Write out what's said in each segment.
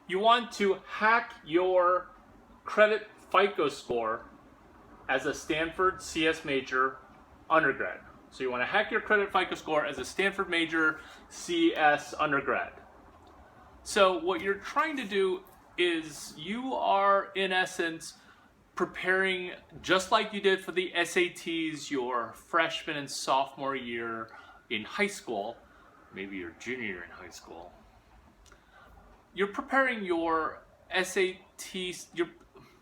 You want to hack your credit FICO score as a Stanford CS major undergrad. So you want to hack your credit FICO score as a Stanford major CS undergrad. So what you're trying to do is you are, in essence, preparing just like you did for the SATs your freshman and sophomore year in high school, maybe your junior year in high school. You're preparing your SATs, you're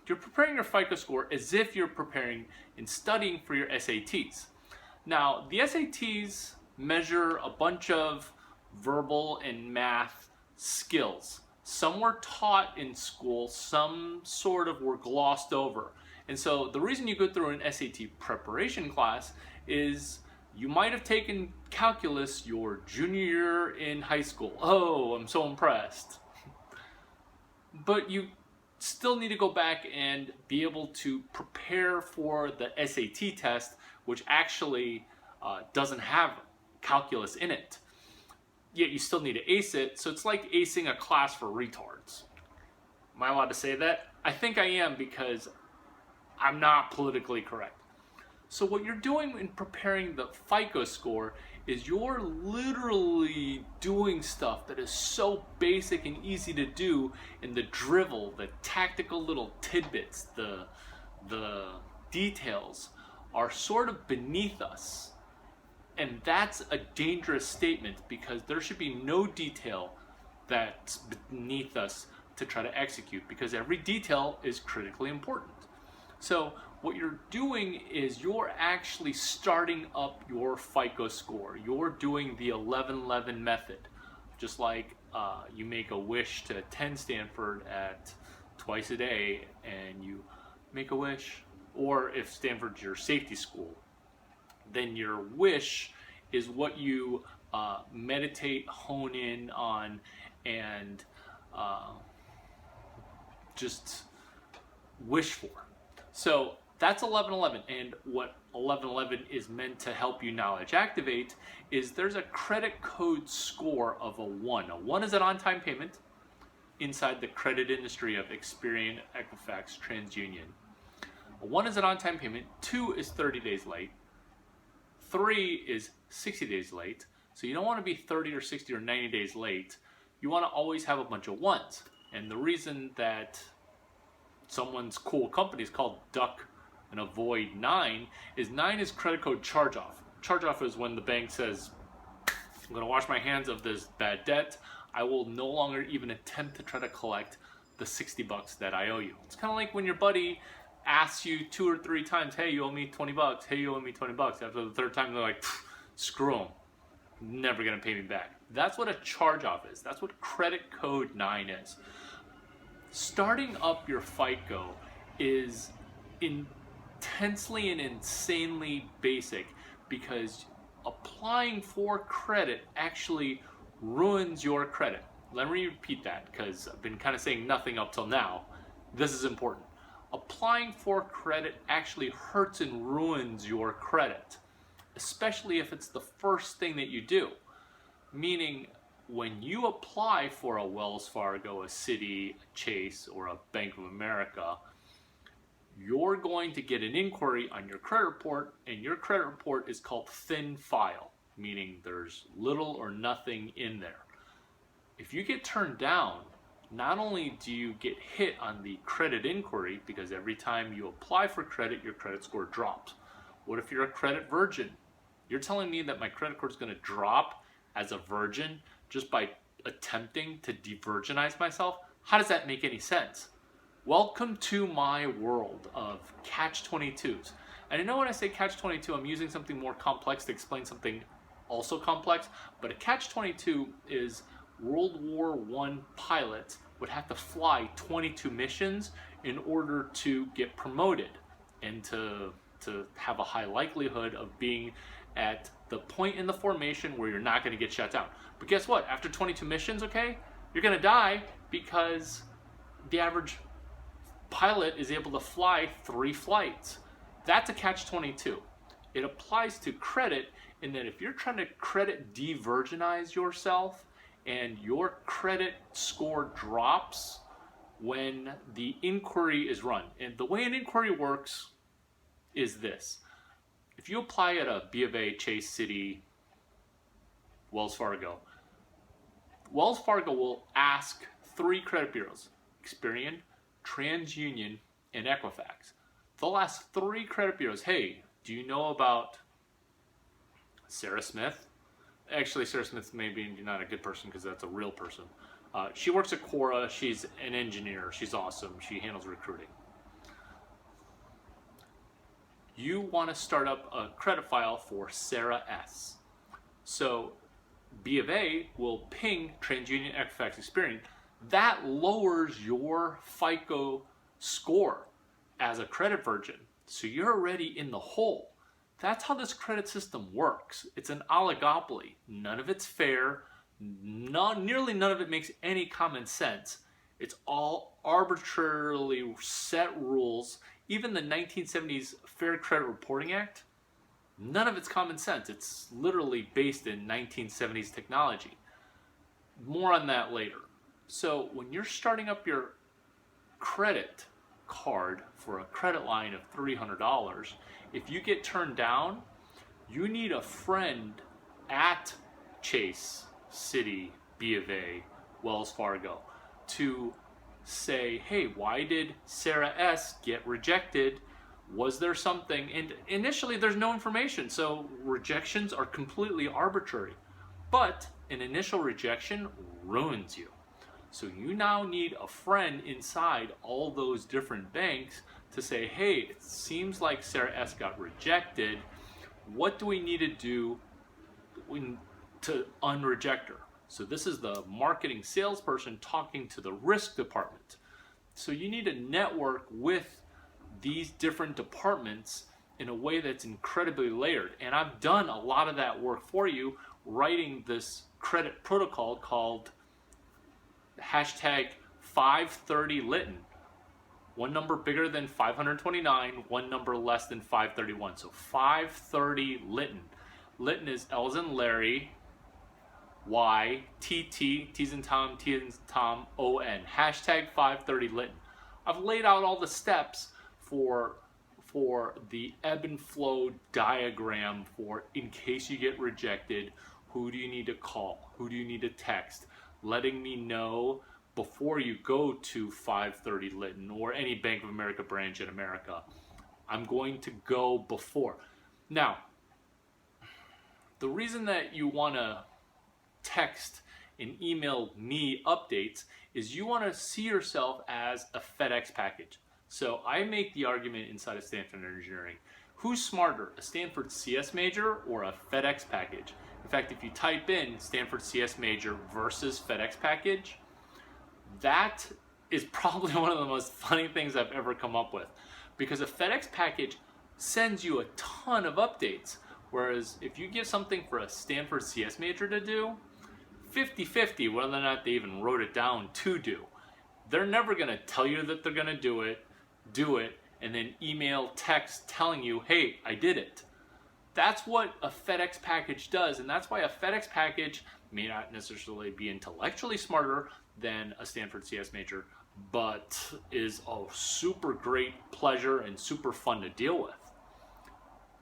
preparing your FICO score as if you're preparing and studying for your SATs. Now, the SATs measure a bunch of verbal and math skills. Some were taught in school, some sort of were glossed over. And so the reason you go through an SAT preparation class is you might have taken calculus your junior year in high school. Oh, I'm so impressed. But you still need to go back and be able to prepare for the SAT test, which actually doesn't have calculus in it. Yet you still need to ace it, so it's like acing a class for retards. Am I allowed to say that? I think I am, because I'm not politically correct. So what you're doing in preparing the FICO score is you're literally doing stuff that is so basic and easy to do, and the drivel, the tactical little tidbits, the details are sort of beneath us. And that's a dangerous statement, because there should be no detail that's beneath us to try to execute, because every detail is critically important. So what you're doing is you're actually starting up your FICO score. You're doing the 11-11 method, just like you make a wish to attend Stanford at twice a day, and you make a wish. Or if Stanford's your safety school, then your wish is what you meditate, hone in on, and just wish for. So that's 11-11, and what 11-11 is meant to help you knowledge activate is there's a credit code score of a 1. A 1 is an on-time payment inside the credit industry of Experian, Equifax, TransUnion. A 1 is an on-time payment, 2 is 30 days late, 3 is 60 days late. So you don't want to be 30 or 60 or 90 days late. You want to always have a bunch of 1s. And the reason that someone's cool company is called Duck and Avoid 9 is 9 is credit code charge-off. Charge-off is when the bank says, I'm going to wash my hands of this bad debt. I will no longer even attempt to try to collect the $60 that I owe you. It's kind of like when your buddy asks you 2 or 3 times, hey, you owe me $20. Hey, you owe me $20. After the third time, they're like, screw them. Never going to pay me back. That's what a charge-off is. That's what credit code 9 is. Starting up your FICO is intensely and insanely basic, because applying for credit actually ruins your credit. Let me repeat that, because I've been kind of saying nothing up till now. This is important. Applying for credit actually hurts and ruins your credit, especially if it's the first thing that you do. Meaning, when you apply for a Wells Fargo, a Citi, a Chase, or a Bank of America, you're going to get an inquiry on your credit report, and your credit report is called thin file, meaning there's little or nothing in there. If you get turned down, not only do you get hit on the credit inquiry, because every time you apply for credit, your credit score drops. What if you're a credit virgin? You're telling me that my credit score is going to drop as a virgin just by attempting to de-virginize myself? How does that make any sense? Welcome to my world of catch-22s. And I know when I say catch-22, I'm using something more complex to explain something also complex, but a catch-22 is World War I pilots would have to fly 22 missions in order to get promoted and to have a high likelihood of being at the point in the formation where you're not going to get shut down. But guess what? After 22 missions, okay, you're going to die, because the average pilot is able to fly 3 flights. That's a catch-22. It applies to credit in that if you're trying to credit de-virginize yourself and your credit score drops when the inquiry is run. And the way an inquiry works is this. If you apply at a B of A, Chase, Citi, Wells Fargo will ask 3 credit bureaus, Experian, TransUnion, and Equifax. They'll ask 3 credit bureaus, hey, do you know about Sarah Smith? Actually, Sarah Smith may be not a good person because that's a real person. She works at Quora. She's an engineer. She's awesome. She handles recruiting. You want to start up a credit file for Sarah S. So B of A will ping TransUnion, Equifax, Experian. That lowers your FICO score as a credit virgin. So you're already in the hole. That's how this credit system works. It's an oligopoly. None of it's fair. Nearly none of it makes any common sense. It's all arbitrarily set rules. Even the 1970s Fair Credit Reporting Act, none of it's common sense. It's literally based in 1970s technology. More on that later. So when you're starting up your credit card for a credit line of $300, if you get turned down, you need a friend at Chase, Citi, B of A, Wells Fargo to say, hey, why did Sarah S. get rejected? Was there something? And initially there's no information, so rejections are completely arbitrary. But an initial rejection ruins you. So you now need a friend inside all those different banks to say, hey, it seems like Sarah S. got rejected. What do we need to do to unreject her? So this is the marketing salesperson talking to the risk department. So you need to network with these different departments in a way that's incredibly layered. And I've done a lot of that work for you, writing this credit protocol called hashtag 530 Lytton. One number bigger than 529, one number less than 531. So 530 Lytton. Lytton is L as in Larry, Y, T, T's in Tom, T as in Tom, O, N. Hashtag 530 Lytton. I've laid out all the steps for the ebb and flow diagram for in case you get rejected, who do you need to call? Who do you need to text? Letting me know before you go to 530 Lytton or any Bank of America branch in America. I'm going to go before. Now, the reason that you want to text and email me updates is you want to see yourself as a FedEx package. So I make the argument inside of Stanford Engineering. Who's smarter, a Stanford CS major or a FedEx package? In fact, if you type in Stanford CS major versus FedEx package, that is probably one of the most funny things I've ever come up with, because a FedEx package sends you a ton of updates, whereas if you give something for a Stanford CS major to do, 50-50 whether or not they even wrote it down to do. They're never going to tell you that they're going to do it, and then email, text telling you, hey, I did it. That's what a FedEx package does, and that's why a FedEx package may not necessarily be intellectually smarter than a Stanford CS major, but is a super great pleasure and super fun to deal with.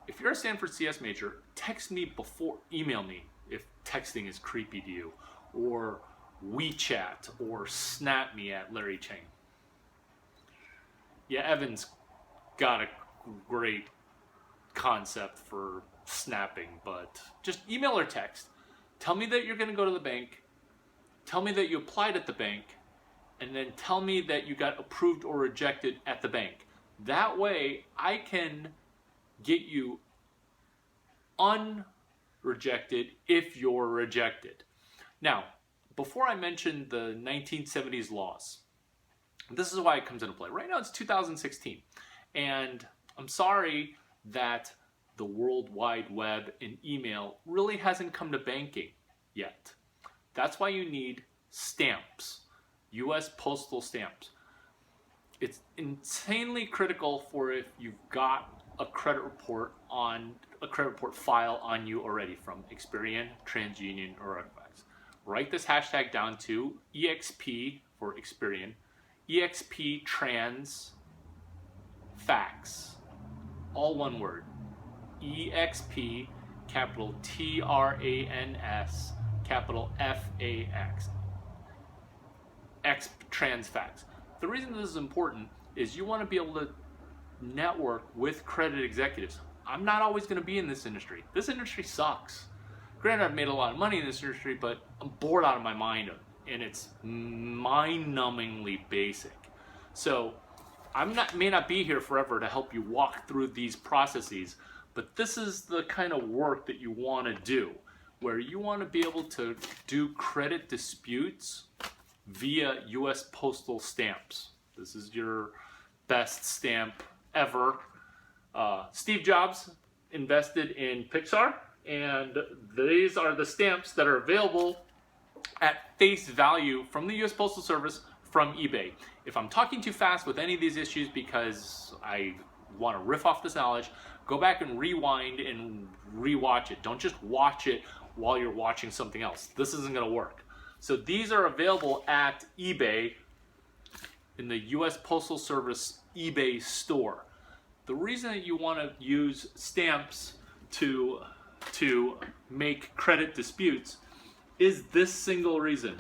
If you're a Stanford CS major, text me before, email me if texting is creepy to you, or WeChat, or snap me at Larry Chang. Yeah, Evan's got a great concept for snapping, but just email or text. Tell me that you're going to go to the bank. Tell me that you applied at the bank, and then tell me that you got approved or rejected at the bank. That way, I can get you unrejected if you're rejected. Now, before I mention the 1970s laws, this is why it comes into play. Right now it's 2016, and I'm sorry that the World Wide Web and email really hasn't come to banking yet. That's why you need stamps, U.S. postal stamps. It's insanely critical for if you've got a credit report file on you already from Experian, TransUnion, or Equifax. write this hashtag down to EXP for Experian, EXP trans fax, all one word, EXP, capital TRANS, capital FAX, trans fax. The reason this is important is you want to be able to network with credit executives. I'm not always going to be in this industry. This industry sucks. Granted, I've made a lot of money in this industry, but I'm bored out of my mind, and it's mind-numbingly basic. So may not be here forever to help you walk through these processes, but this is the kind of work that you want to do, where you want to be able to do credit disputes via U.S. postal stamps. This is your best stamp ever. Steve Jobs invested in Pixar, and these are the stamps that are available at face value from the U.S. Postal Service from eBay. If I'm talking too fast with any of these issues because I want to riff off this knowledge, go back and rewind and rewatch it. Don't just watch it while you're watching something else. This isn't going to work. So these are available at eBay in the U.S. Postal Service eBay store. The reason that you want to use stamps to make credit disputes is this single reason,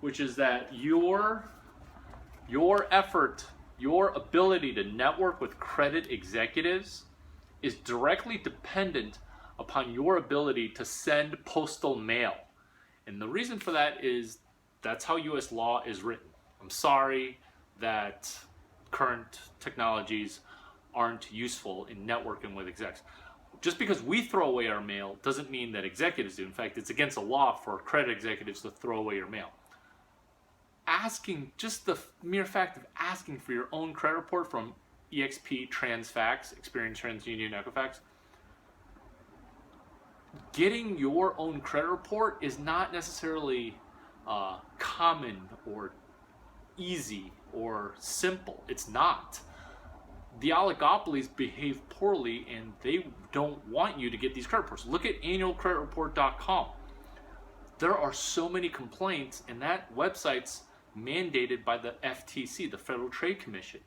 which is that your effort, your ability to network with credit executives is directly dependent upon your ability to send postal mail. And the reason for that is that's how U.S. law is written. I'm sorry that current technologies aren't useful in networking with execs. Just because we throw away our mail doesn't mean that executives do. In fact, it's against the law for credit executives to throw away your mail. Just the mere fact of asking for your own credit report from EXP Transfax, Experian TransUnion Equifax, getting your own credit report is not necessarily common or easy or simple. It's not. The oligopolies behave poorly and they don't want you to get these credit reports. Look at annualcreditreport.com. There are so many complaints, and that website's mandated by the FTC, the Federal Trade Commission.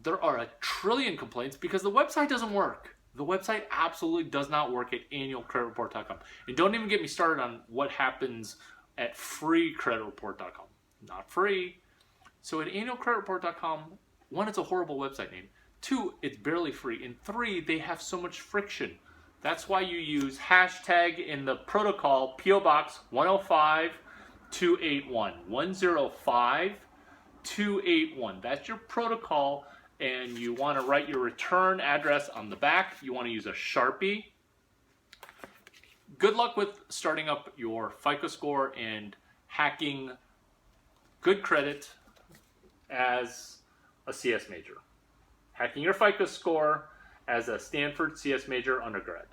There are 1 trillion complaints because the website doesn't work. The website absolutely does not work at annualcreditreport.com. And don't even get me started on what happens at freecreditreport.com. Not free. So at annualcreditreport.com, 1, it's a horrible website name. 2, it's barely free. And 3, they have so much friction. That's why you use hashtag in the protocol PO Box 105-281. 105-281. That's your protocol, and you want to write your return address on the back. You want to use a Sharpie. Good luck with starting up your FICO score and hacking good credit as a CS major. Hacking your FICO score as a Stanford CS major undergrad.